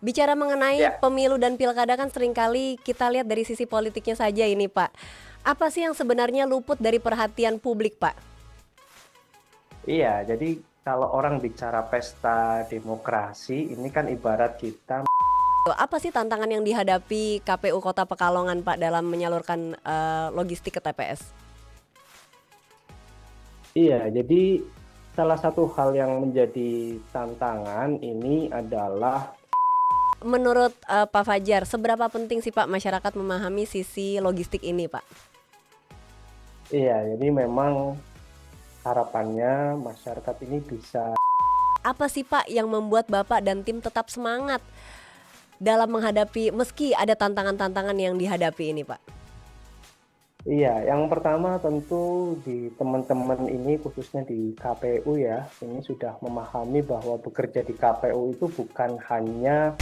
Bicara mengenai Ya, pemilu dan pilkada kan seringkali kita lihat dari sisi politiknya saja ini, Pak. Apa sih yang sebenarnya luput dari perhatian publik, Pak? iya. Jadi kalau orang bicara pesta demokrasi, ini kan ibarat kita. Apa sih tantangan yang dihadapi KPU Kota Pekalongan, Pak, dalam menyalurkan logistik ke TPS? Iya, jadi salah satu hal yang menjadi tantangan ini adalah. Menurut Pak Fajar, seberapa penting sih Pak masyarakat memahami sisi logistik ini, Pak? Iya, jadi memang harapannya masyarakat ini bisa. Apa sih Pak yang membuat Bapak dan tim tetap semangat dalam menghadapi meski ada tantangan-tantangan yang dihadapi ini, Pak? Iya, yang pertama tentu di teman-teman ini khususnya di KPU ya, ini sudah memahami bahwa bekerja di KPU itu bukan hanya.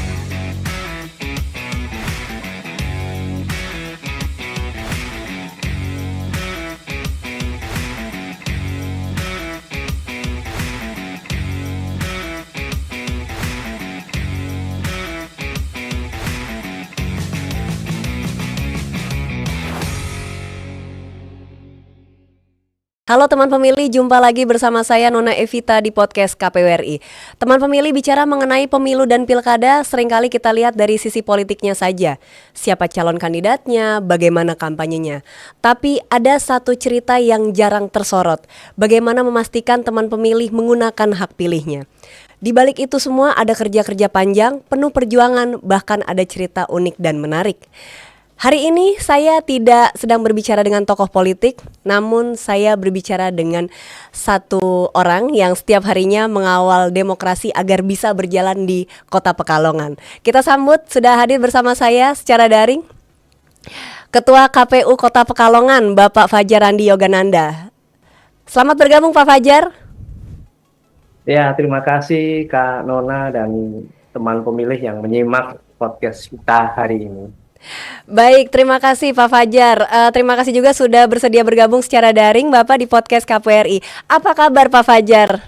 Halo teman pemilih, jumpa lagi bersama saya Nona Evita di podcast KPWRI. Teman pemilih, bicara mengenai pemilu dan pilkada, seringkali kita lihat dari sisi politiknya saja. Siapa calon kandidatnya, bagaimana kampanyenya. Tapi ada satu cerita yang jarang tersorot, bagaimana memastikan teman pemilih menggunakan hak pilihnya. Di balik itu semua ada kerja-kerja panjang, penuh perjuangan, bahkan ada cerita unik dan menarik. Hari ini saya tidak sedang berbicara dengan tokoh politik, namun saya berbicara dengan satu orang yang setiap harinya mengawal demokrasi agar bisa berjalan di Kota Pekalongan. Kita sambut, sudah hadir bersama saya secara daring Ketua KPU Kota Pekalongan, Bapak Fajar Andi Yogananda. Selamat bergabung Pak Fajar. Ya, terima kasih Kak Nona dan teman pemilih yang menyimak podcast kita hari ini. Baik, terima kasih Pak Fajar. Terima kasih juga sudah bersedia bergabung secara daring Bapak di podcast KPRI. Apa kabar Pak Fajar?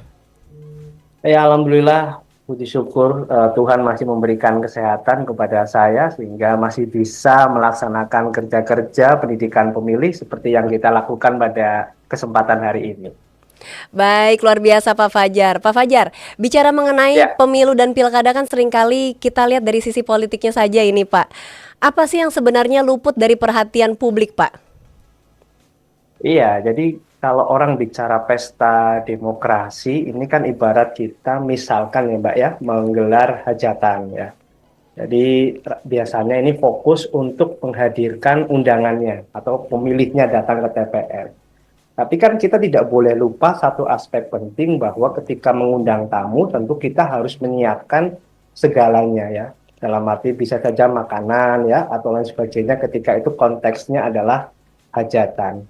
Ya, alhamdulillah, puji syukur Tuhan masih memberikan kesehatan kepada saya sehingga masih bisa melaksanakan kerja-kerja pendidikan pemilih seperti yang kita lakukan pada kesempatan hari ini. Baik, luar biasa Pak Fajar. Pak Fajar, bicara mengenai Ya, pemilu dan pilkada kan seringkali kita lihat dari sisi politiknya saja ini Pak. Apa sih yang sebenarnya luput dari perhatian publik Pak? iya. Jadi kalau orang bicara pesta demokrasi, ini kan ibarat kita misalkan ya Mbak ya, menggelar hajatan ya. Jadi biasanya ini fokus untuk menghadirkan undangannya atau pemilihnya datang ke TPS. Tapi kan kita tidak boleh lupa satu aspek penting bahwa ketika mengundang tamu tentu kita harus menyiapkan segalanya ya. Dalam arti bisa saja makanan ya atau lain sebagainya ketika itu konteksnya adalah hajatan.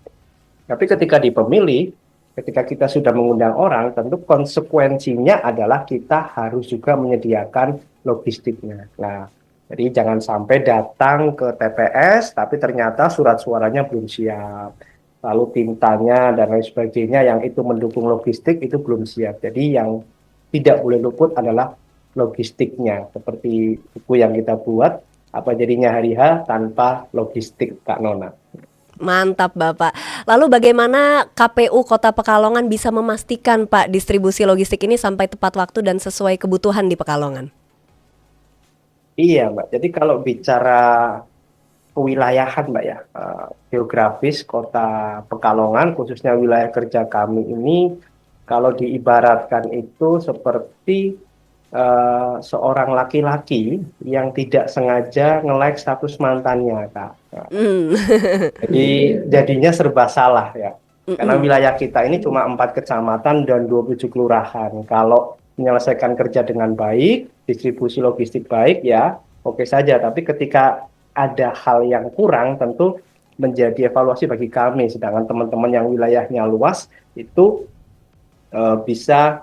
Tapi ketika di pemilih, ketika kita sudah mengundang orang, tentu konsekuensinya adalah kita harus juga menyediakan logistiknya. Nah, jadi jangan sampai datang ke TPS, tapi ternyata surat suaranya belum siap. Lalu tintanya dan lain sebagainya yang itu mendukung logistik itu belum siap. Jadi yang tidak boleh luput adalah logistiknya. Seperti buku yang kita buat, apa jadinya hari H tanpa logistik, Kak Nona. Mantap Bapak. Lalu bagaimana KPU Kota Pekalongan bisa memastikan Pak distribusi logistik ini sampai tepat waktu dan sesuai kebutuhan di Pekalongan? Iya, Mbak. Jadi kalau bicara kewilayahan, Mbak ya, geografis Kota Pekalongan, khususnya wilayah kerja kami ini, kalau diibaratkan itu seperti seorang laki-laki yang tidak sengaja nge-like status mantannya, Kak. Nah, Hmm. jadi jadinya serba salah ya. Karena Mm-mm. wilayah kita ini cuma 4 kecamatan dan 27 kelurahan. Kalau menyelesaikan kerja dengan baik, distribusi logistik baik ya, oke saja. Tapi ketika ada hal yang kurang, tentu menjadi evaluasi bagi kami. Sedangkan teman-teman yang wilayahnya luas itu bisa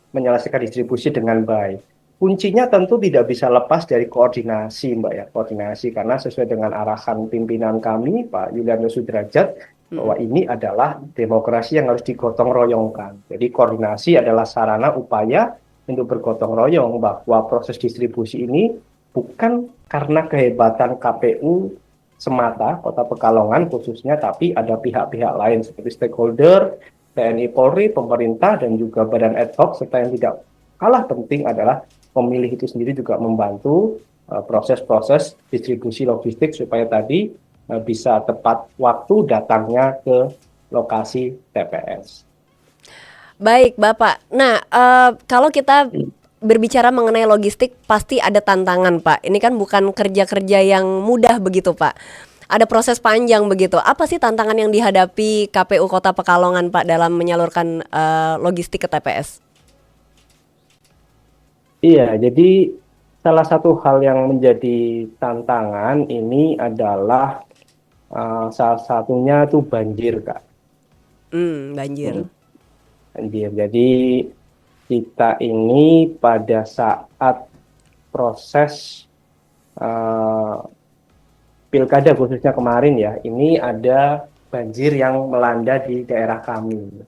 menyelesaikan distribusi dengan baik. Kuncinya tentu tidak bisa lepas dari koordinasi, Mbak ya, koordinasi karena sesuai dengan arahan pimpinan kami, Pak Yulianto Sudrajat, bahwa Mm-mm. ini adalah demokrasi yang harus digotong royongkan. Jadi koordinasi adalah sarana upaya untuk bergotong royong bahwa proses distribusi ini bukan karena kehebatan KPU semata, Kota Pekalongan khususnya, tapi ada pihak-pihak lain seperti stakeholder, TNI Polri, pemerintah, dan juga badan ad hoc, serta yang tidak kalah penting adalah pemilih itu sendiri juga membantu proses-proses distribusi logistik supaya tadi bisa tepat waktu datangnya ke lokasi TPS. Baik, Bapak. Nah, kalau kita berbicara mengenai logistik, pasti ada tantangan, Pak. Ini kan bukan kerja-kerja yang mudah begitu, Pak. Ada proses panjang begitu. Apa sih tantangan yang dihadapi KPU Kota Pekalongan, Pak, dalam menyalurkan logistik ke TPS? Iya, jadi salah satu hal yang menjadi tantangan ini adalah salah satunya tuh banjir, Kak. Hmm, Banjir. banjir. Jadi kita ini pada saat proses eh, pilkada khususnya kemarin ya, ini ada banjir yang melanda di daerah kami.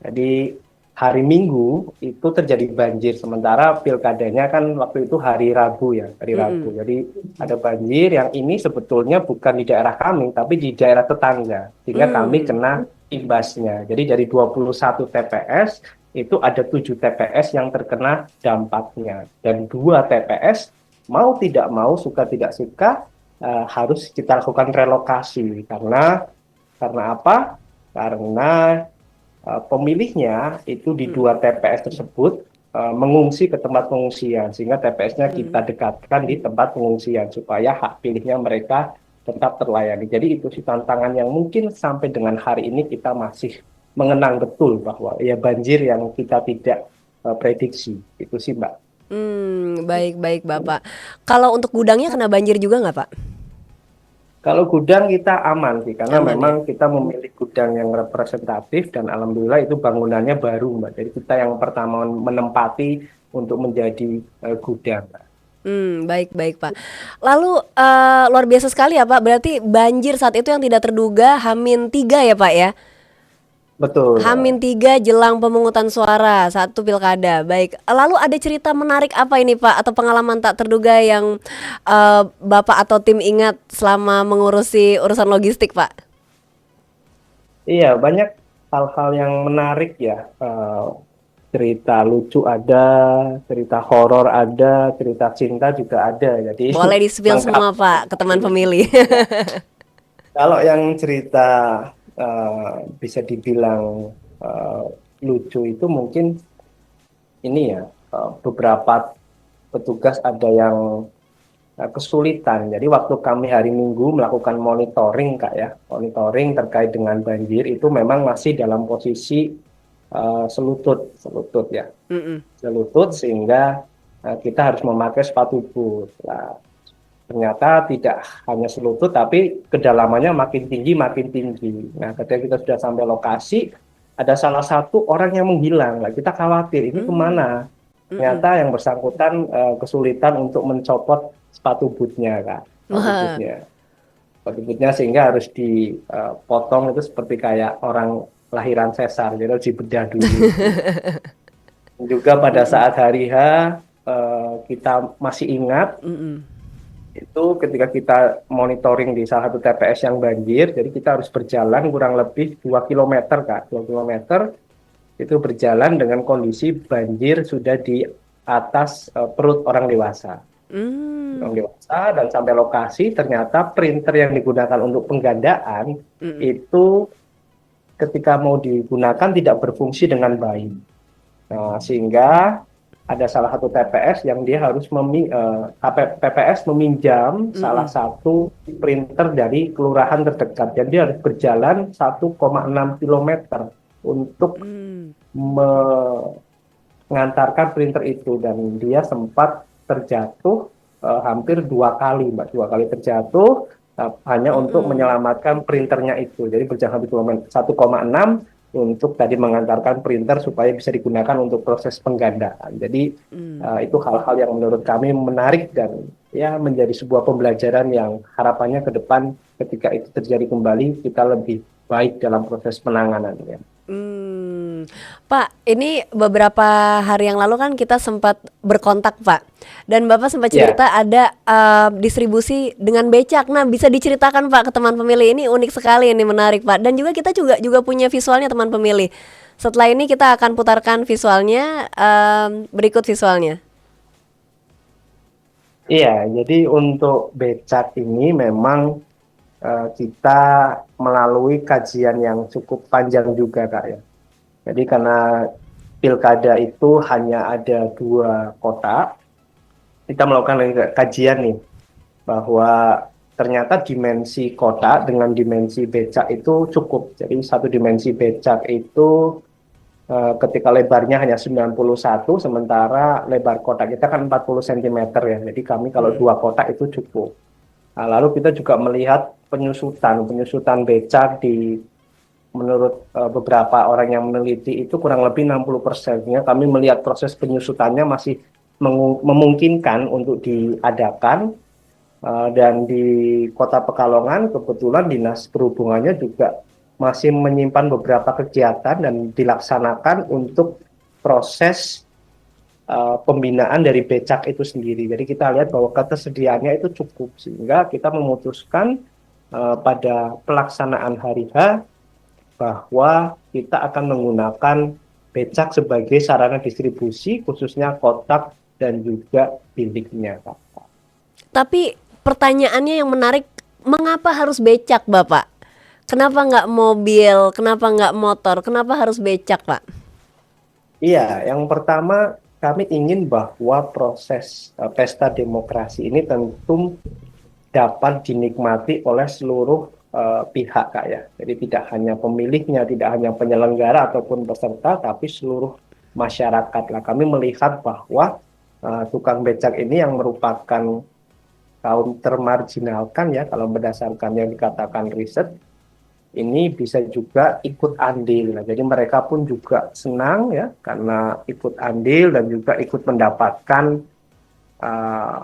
Jadi hari Minggu itu terjadi banjir, sementara pilkadanya kan waktu itu hari Rabu ya, hari Rabu. Mm-mm. Jadi ada banjir yang ini sebetulnya bukan di daerah kami, tapi di daerah tetangga, sehingga kami Mm. kena imbasnya. Jadi dari 21 TPS itu ada 7 TPS yang terkena dampaknya, dan 2 TPS mau tidak mau, suka tidak suka harus kita lakukan relokasi karena apa? Karena pemilihnya itu di Mm. 2 TPS tersebut mengungsi ke tempat pengungsian, sehingga TPS-nya kita Mm. dekatkan di tempat pengungsian supaya hak pilihnya mereka tetap terlayani. Jadi itu sih tantangan yang mungkin sampai dengan hari ini kita masih mengenang betul bahwa ya banjir yang kita tidak prediksi. Itu sih, Mbak. Baik-baik, Bapak. Kalau untuk gudangnya kena banjir juga nggak, Pak? Kalau gudang kita aman sih, karena Aman memang ya? kita memilih gudang yang representatif dan alhamdulillah itu bangunannya baru, Mbak. Jadi kita yang pertama menempati untuk menjadi gudang, Mbak. Baik-baik, Pak. Lalu, luar biasa sekali ya, Pak, berarti banjir saat itu yang tidak terduga H-3 ya, Pak, ya? Betul, Mbak. H-3 jelang pemungutan suara saat itu pilkada. Baik, lalu ada cerita menarik apa ini, Pak, atau pengalaman tak terduga yang, Bapak atau tim ingat selama mengurusi urusan logistik, Pak? Iya, banyak hal-hal yang menarik ya. Cerita lucu ada, cerita horor ada, cerita cinta juga ada. Jadi Boleh di-spill lengkap. semua, Pak, ke teman pemilih. Kalau yang cerita bisa dibilang eh, lucu itu mungkin ini ya, beberapa petugas ada yang kesulitan. Jadi waktu kami hari Minggu melakukan monitoring, Kak ya, monitoring terkait dengan banjir itu memang masih dalam posisi selutut ya, Mhm. selutut, sehingga kita harus memakai sepatu boot. Nah, ternyata tidak hanya selutut, tapi kedalamannya makin tinggi, makin tinggi. Nah, ketika kita sudah sampai lokasi, ada salah satu orang yang menghilang. Nah, kita khawatir, ini Mmm, kemana? mhm. Ternyata yang bersangkutan kesulitan untuk mencopot sepatu bootnya, Kak. Sepatu Wah. bootnya. Sepatu bootnya sehingga harus dipotong itu seperti kayak orang lahiran sesar, jadi harus dibedah dulu. Juga pada Mhm. saat hari H, kita masih ingat Mhm. itu ketika kita monitoring di salah satu TPS yang banjir, jadi kita harus berjalan kurang lebih 2 kilometer, Kak. 2 kilometer itu berjalan dengan kondisi banjir sudah di atas perut orang dewasa. Orang Mmm. dewasa, dan sampai lokasi ternyata printer yang digunakan untuk penggandaan Mhm. itu ketika mau digunakan tidak berfungsi dengan baik. Nah, sehingga ada salah satu TPS yang dia harus PPS meminjam salah Mhm. satu printer dari kelurahan terdekat. Dan dia harus berjalan 1,6 kilometer untuk Mmm. mengantarkan printer itu. Dan dia sempat terjatuh hampir 2 kali, Mbak. 2 kali terjatuh hanya untuk Mhm. menyelamatkan printernya itu. Jadi berjalan 1,6 untuk tadi mengantarkan printer supaya bisa digunakan untuk proses penggandaan. Jadi Mmm. itu hal-hal yang menurut kami menarik dan ya menjadi sebuah pembelajaran yang harapannya ke depan ketika itu terjadi kembali kita lebih baik dalam proses penanganannya. Hmm, Pak, ini beberapa hari yang lalu kan kita sempat berkontak, Pak. Dan Bapak sempat Ya, cerita ada distribusi dengan becak. Nah, bisa diceritakan Pak ke teman pemilih, ini unik sekali, ini menarik Pak. Dan juga kita juga juga punya visualnya teman pemilih. Setelah ini kita akan putarkan visualnya, berikut visualnya. iya. Jadi untuk becak ini memang kita melalui kajian yang cukup panjang juga, Kak ya. Jadi karena pilkada itu hanya ada dua kota, kita melakukan kajian nih bahwa ternyata dimensi kota dengan dimensi becak itu cukup. Jadi satu dimensi becak itu ketika lebarnya hanya 91, sementara lebar kotak kita kan 40 cm ya. Jadi kami kalau Hmm. dua kotak itu cukup. Nah, lalu kita juga melihat penyusutan becak di menurut beberapa orang yang meneliti itu kurang lebih 60%. Kami melihat proses penyusutannya masih memungkinkan untuk diadakan. Dan di Kota Pekalongan kebetulan Dinas Perhubungannya juga masih menyimpan beberapa kegiatan dan dilaksanakan untuk proses pembinaan dari becak itu sendiri. Jadi kita lihat bahwa ketersediaannya itu cukup sehingga kita memutuskan pada pelaksanaan hari H bahwa kita akan menggunakan becak sebagai sarana distribusi khususnya kotak dan juga biliknya, Pak. Tapi pertanyaannya yang menarik, mengapa harus becak, Bapak? Kenapa nggak mobil? Kenapa nggak motor? Kenapa harus becak, Pak? Iya, yang pertama kami ingin bahwa proses pesta demokrasi ini tentu dapat dinikmati oleh seluruh pihak, Kak ya. Jadi tidak hanya pemilihnya, tidak hanya penyelenggara ataupun peserta, tapi seluruh masyarakat lah. Kami melihat bahwa tukang becak ini yang merupakan kaum termarginalkan ya, kalau berdasarkan yang dikatakan riset, ini bisa juga ikut andil. Nah, jadi mereka pun juga senang ya karena ikut andil dan juga ikut mendapatkan uh,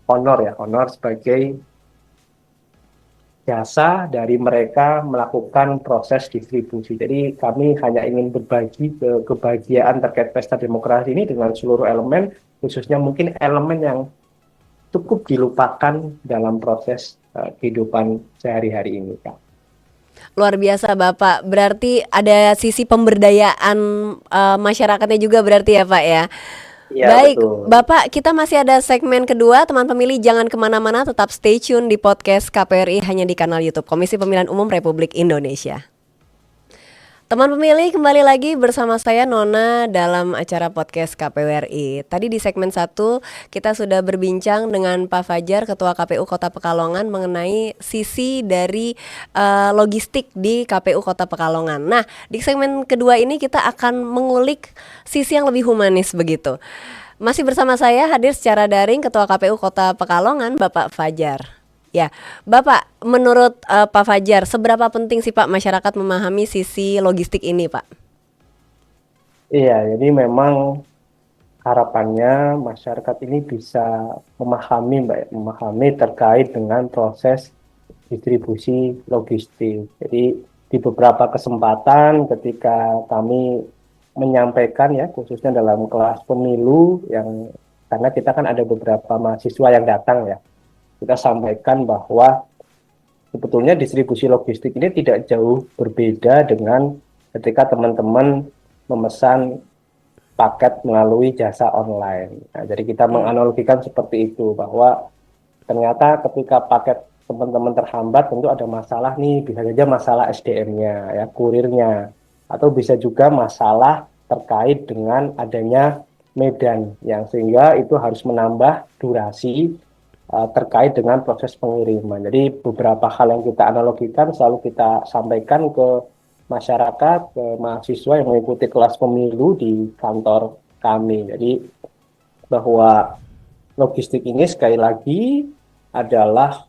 honor ya, honor sebagai jasa dari mereka melakukan proses distribusi. Jadi kami hanya ingin berbagi kebahagiaan terkait pesta demokrasi ini dengan seluruh elemen, khususnya mungkin elemen yang cukup dilupakan dalam proses kehidupan sehari-hari ini, Kak. Luar biasa Bapak. Berarti ada sisi pemberdayaan masyarakatnya juga berarti ya Pak ya. Iya, Baik, betul. Bapak, kita masih ada segmen kedua. Teman pemilih jangan kemana-mana, tetap stay tune di podcast KPRI hanya di kanal YouTube Komisi Pemilihan Umum Republik Indonesia. Teman pemilih kembali lagi bersama saya Nona dalam acara podcast KPWRI. Tadi di segmen satu kita sudah berbincang dengan Pak Fajar, Ketua KPU Kota Pekalongan mengenai sisi dari logistik di KPU Kota Pekalongan. Nah, di segmen kedua ini kita akan mengulik sisi yang lebih humanis begitu. Masih bersama saya hadir secara daring Ketua KPU Kota Pekalongan, Bapak Fajar. Ya, Bapak, menurut Pak Fajar, seberapa penting sih Pak masyarakat memahami sisi logistik ini, Pak? Iya, jadi memang harapannya masyarakat ini bisa memahami, Mbak, ya, memahami terkait dengan proses distribusi logistik. Jadi di beberapa kesempatan ketika kami menyampaikan ya, khususnya dalam kelas pemilu yang karena kita kan ada beberapa mahasiswa yang datang ya, kita sampaikan bahwa sebetulnya distribusi logistik ini tidak jauh berbeda dengan ketika teman-teman memesan paket melalui jasa online. Nah, jadi kita Hmm. menganalogikan seperti itu bahwa ternyata ketika paket teman-teman terhambat tentu ada masalah nih, bisa saja masalah SDM-nya, ya, kurirnya, atau bisa juga masalah terkait dengan adanya medan yang sehingga itu harus menambah durasi terkait dengan proses pengiriman. Jadi beberapa hal yang kita analogikan selalu kita sampaikan ke masyarakat, ke mahasiswa yang mengikuti kelas pemilu di kantor kami. Jadi bahwa logistik ini sekali lagi adalah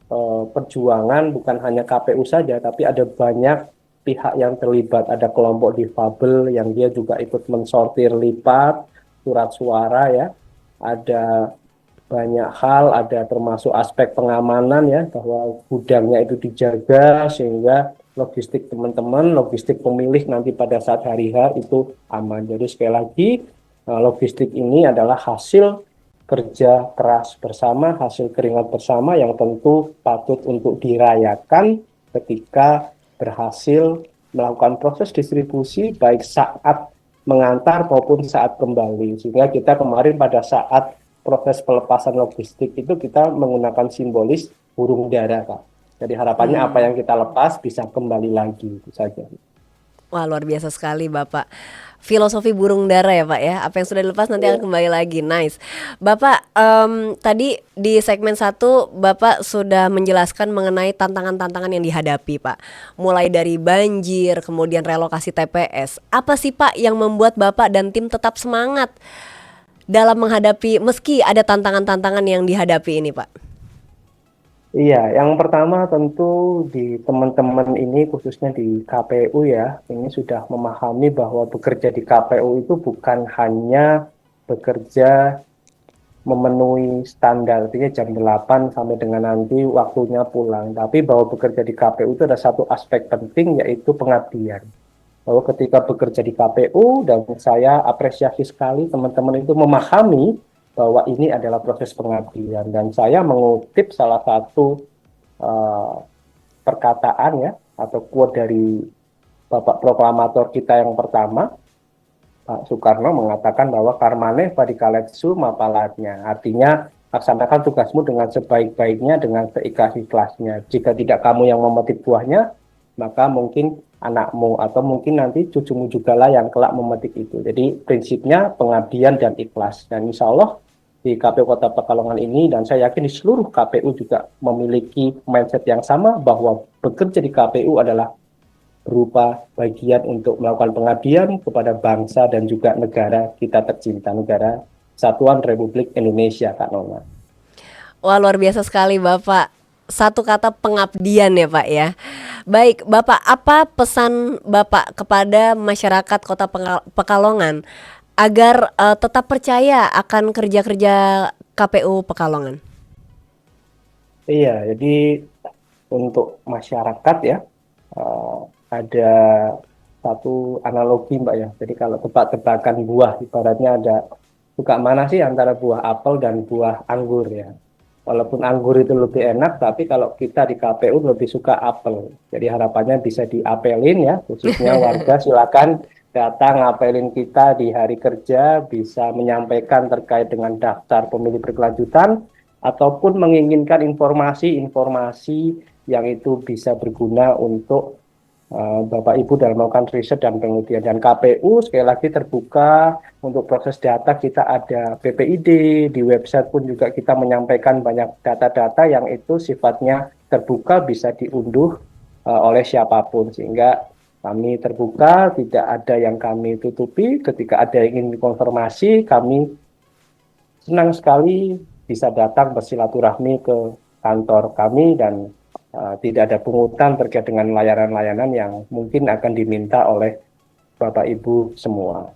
perjuangan bukan hanya KPU saja, tapi ada banyak pihak yang terlibat. Ada kelompok difabel yang dia juga ikut mensortir lipat surat suara ya. Ada banyak hal, ada termasuk aspek pengamanan ya, bahwa gudangnya itu dijaga sehingga logistik teman-teman, logistik pemilih nanti pada saat hari H itu aman. Jadi sekali lagi, logistik ini adalah hasil kerja keras bersama, hasil keringat bersama yang tentu patut untuk dirayakan ketika berhasil melakukan proses distribusi baik saat mengantar maupun saat kembali. Sehingga kita kemarin pada saat proses pelepasan logistik itu kita menggunakan simbolis burung dara, Kak. Jadi harapannya apa yang kita lepas bisa kembali lagi, itu saja. Wah, luar biasa sekali Bapak. Filosofi burung dara ya Pak ya. Apa yang sudah dilepas nanti akan kembali lagi. Nice. Bapak, tadi di segmen 1 Bapak sudah menjelaskan mengenai tantangan-tantangan yang dihadapi Pak. Mulai dari banjir, kemudian relokasi TPS. Apa sih Pak yang membuat Bapak dan tim tetap semangat dalam menghadapi meski ada tantangan-tantangan yang dihadapi ini Pak? Iya, yang pertama tentu di teman-teman ini khususnya di KPU ya, ini sudah memahami bahwa bekerja di KPU itu bukan hanya bekerja memenuhi standar, artinya jam 8 sampai dengan nanti waktunya pulang, tapi bahwa bekerja di KPU itu ada satu aspek penting yaitu pengabdian. Bahwa ketika bekerja di KPU, dan saya apresiasi sekali teman-teman itu memahami bahwa ini adalah proses pengabdian, dan saya mengutip salah satu perkataan ya atau quote dari Bapak Proklamator kita yang pertama, Pak Soekarno, mengatakan bahwa karmane padikaletsu mapalatnya, artinya laksanakan tugasmu dengan sebaik-baiknya, dengan seikhlas-ikhlasnya. Jika tidak kamu yang memetik buahnya, maka mungkin anakmu atau mungkin nanti cucumu juga lah yang kelak memetik itu. Jadi prinsipnya pengabdian dan ikhlas. Dan insya Allah di KPU Kota Pekalongan ini, dan saya yakin di seluruh KPU juga memiliki mindset yang sama bahwa bekerja di KPU adalah berupa bagian untuk melakukan pengabdian kepada bangsa dan juga negara kita tercinta, negara Kesatuan Republik Indonesia, Kak Nona. Wah, luar biasa sekali Bapak. Satu kata pengabdian ya Pak ya. Baik, Bapak, apa pesan Bapak kepada masyarakat Kota Pekalongan agar tetap percaya akan kerja-kerja KPU Pekalongan? Iya, jadi untuk masyarakat ya, ada satu analogi Mbak ya. Jadi kalau tebak-tebakan buah, ibaratnya ada, suka mana sih antara buah apel dan buah anggur ya. Walaupun anggur itu lebih enak, tapi kalau kita di KPU lebih suka apel. Jadi harapannya bisa diapelin ya, khususnya warga silakan datang apelin kita di hari kerja, bisa menyampaikan terkait dengan daftar pemilih berkelanjutan, ataupun menginginkan informasi-informasi yang itu bisa berguna untuk Bapak Ibu dalam melakukan riset dan penelitian. Dan KPU sekali lagi terbuka untuk proses data, kita ada PPID, di website pun juga kita menyampaikan banyak data-data yang itu sifatnya terbuka, bisa diunduh oleh siapapun, sehingga kami terbuka, tidak ada yang kami tutupi. Ketika ada yang ingin konfirmasi, kami senang sekali bisa datang bersilaturahmi ke kantor kami, dan tidak ada pungutan terkait dengan layanan-layanan yang mungkin akan diminta oleh Bapak Ibu semua.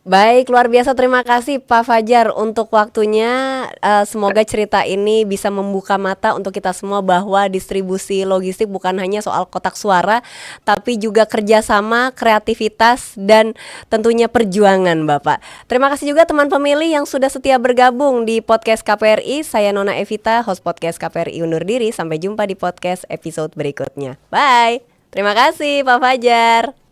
Baik, luar biasa, terima kasih Pak Fajar untuk waktunya. Semoga cerita ini bisa membuka mata untuk kita semua bahwa distribusi logistik bukan hanya soal kotak suara, tapi juga kerjasama, kreativitas, dan tentunya perjuangan Bapak. Terima kasih juga teman pemilih yang sudah setia bergabung di podcast KPRI. Saya Nona Evita, host podcast KPRI undur diri. Sampai jumpa di podcast episode berikutnya. Bye. Terima kasih Pak Fajar.